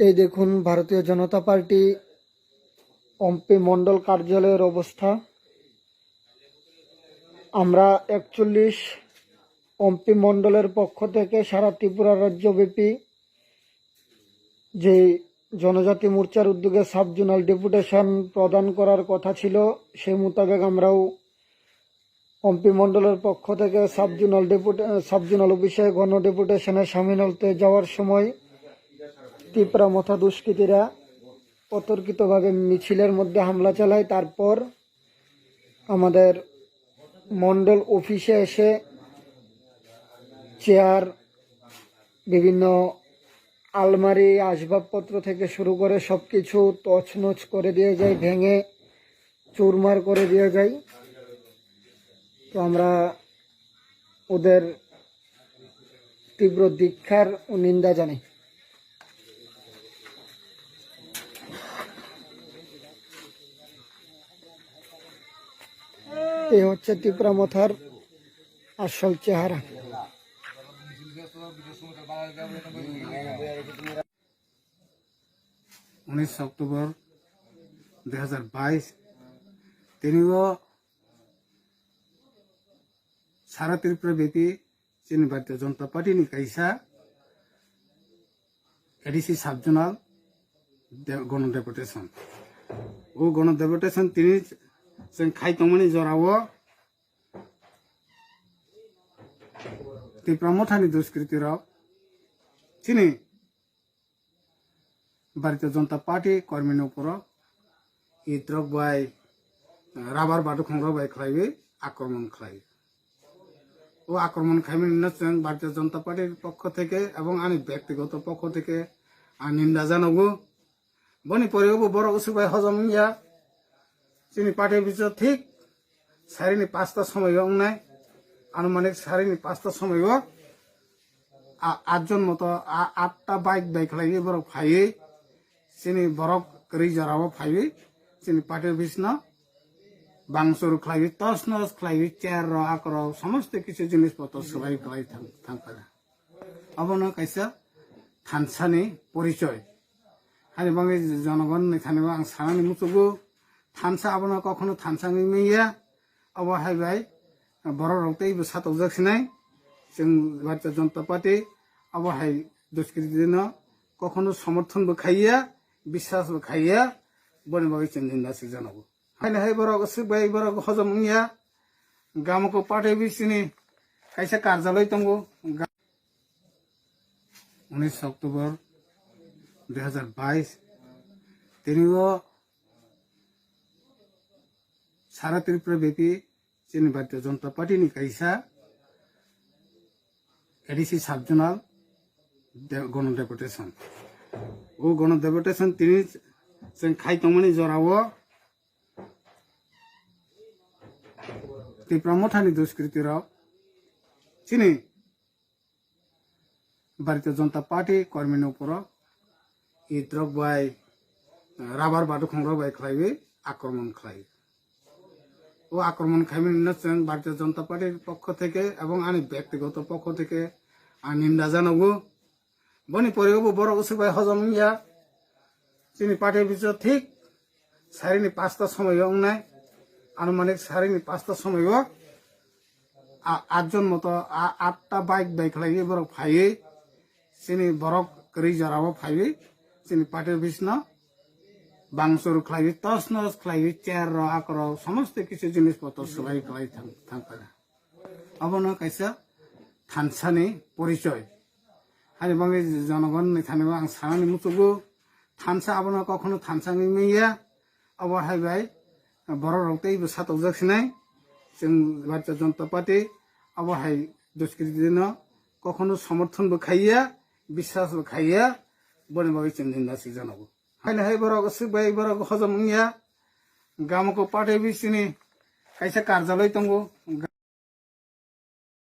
এই দেখুন ভারতীয় জনতা পার্টি এমপি মন্ডল কার্যালয়ের অবস্থা। আমরা 41 এমপি মন্ডলের পক্ষ থেকে সারা ত্রিপুরা রাজ্যব্যাপী যে জনজাতি মোর্চার উদ্যোগে সাব জোনাল ডেপুটেশন প্রদান করার কথা ছিল, সেই মোতাবেক আমরাও এমপি মন্ডলের পক্ষ থেকে সাব জোনাল অফিসে গণ ডেপুটেশনে সামিল হতে যাওয়ার সময় ত্রিপুরা মথা দুষ্কৃতীরা অতর্কিতভাবে মিছিলের মধ্যে হামলা চালায়। তারপর আমাদের মন্ডল অফিসে এসে চেয়ার, বিভিন্ন আলমারি, আসবাবপত্র থেকে শুরু করে সব কিছু তছনছ করে দিয়ে যায়, ভেঙে চুরমার করে দিয়ে যায়। তো আমরা ওদের তীব্র ধিক্কার ও নিন্দা জানাই। এই হচ্ছে ত্রিপুরা মথার আসল চেহারা। 19 অক্টোবর 2022 তিনিও সারা ত্রিপুরা ব্যাপী চীন ভারতীয় জনতা পার্টি नि कैसा एडीसी सब जोनल गण डेपुटेशन वो गण डेपुटेशन তিনি जों खायतंमनि जरावो ত্রিপুরা মথাनि दुष्कृतिराव চিনি ভারতীয় জনতা পার্টি কর্মীর উপর ইদ্রক বাই রাবার বাটু খংরা বাই খাইবে আক্রমণ খাই ও আক্রমণ খাইবে ভারতীয় জনতা পার্টির পক্ষ থেকে এবং আমি ব্যক্তিগত পক্ষ থেকে নিন্দা জানাবো। বনি পরেও বড় উসুবাই হজম ইয়া চিনি পার্টির ভিতর ঠিক 5:30 সময় নাই, আনুমানিক 5:30 সময় 8জন মতো 8টা বাইক খাইবে বড় ফাইয়ে চিনি বরফ রিজারাও ফাইবে চিনি পার্টির ভিতর বাংসুর খাইবে তসনস খাইবে চেয়ার আকর সমস্ত কিছু জিনিসপত্র সবাই খাই থাকবে। অবন কাইসা থানসানি পরিচয় হানি বাঙে জনগণ থানিব আং সানানি মুচুগু থানসা আবনা কখনো থানসানি মেয়া অব হাইবাই বড় রক্তই সাতক যাচ্ছিনাই जों ভারতীয় জনতা পার্টি অব হাই দুষ্কৃতি দিন কখনো সমর্থনবো খাইয়া বিশ্বাসবো খাইয়া বনিবাবু চিন্তা জানাবো হাইনে হাই বড় সুবাই বড় হজম ইয়া গামको पार्टी बिसिनि कैसा कार्यालय दंगो। 19 अक्टोबर 2022 তিনিও সারা ত্রিপুরা ব্যাপী চীন ভারতীয় জনতা পার্টি नि कैसा एडीसी सब जोनल गण डेपुटेशन वो गण डेपुटेशन তিনি जों खायतंमनि जरावो ত্রিপুরা মথাनि दुष्कृतिराव চিনি ভারতীয় জনতা পার্টি কর্মীর উপর ইদ্রক বাই রাবার বাটু খংরা বাই খাইবে আক্রমণ খাই ও আক্রমণ খাইবে ভারতীয় জনতা পার্টির পক্ষ থেকে এবং আমি ব্যক্তিগত পক্ষ থেকে নিন্দা জানাবো। বনি পরেও বড় উসুবাই হজম ইয়া চিনি পার্টির ভিতর ঠিক 5:30 সময় নাই, আনুমানিক 5:30 সময় 8জন মতো 8টা বাইক খাইবে বড় ফাইয়ে চিনি বরফ রিজারাও ফাইবে চিনি পার্টির ভিতর বাংসুর খাইবে তসনস খাইবে চেয়ার আকর সমস্ত কিছু জিনিসপত্র সবাই খাই থাকবে। অবন কাইসা থানসানি পরিচয় হানি বাঙে জনগণ থানিব আং সানানি মুচুগু থানসা আবনা কখনো থানসানি মেয়া অব হাইবাই বড় রক্তই সাতক যাচ্ছিনাই जों ভারতীয় জনতা পার্টি অব হাই দুষ্কৃতি দিন কখনো সমর্থনবো খাইয়া বিশ্বাসবো খাইয়া বনিবাবু চিন্তা জানাবো হাইনে হাই বড় সুবাই বড় হজম ইয়া গামको पार्टी बिसिनि कैसा कार्यालय दंगो।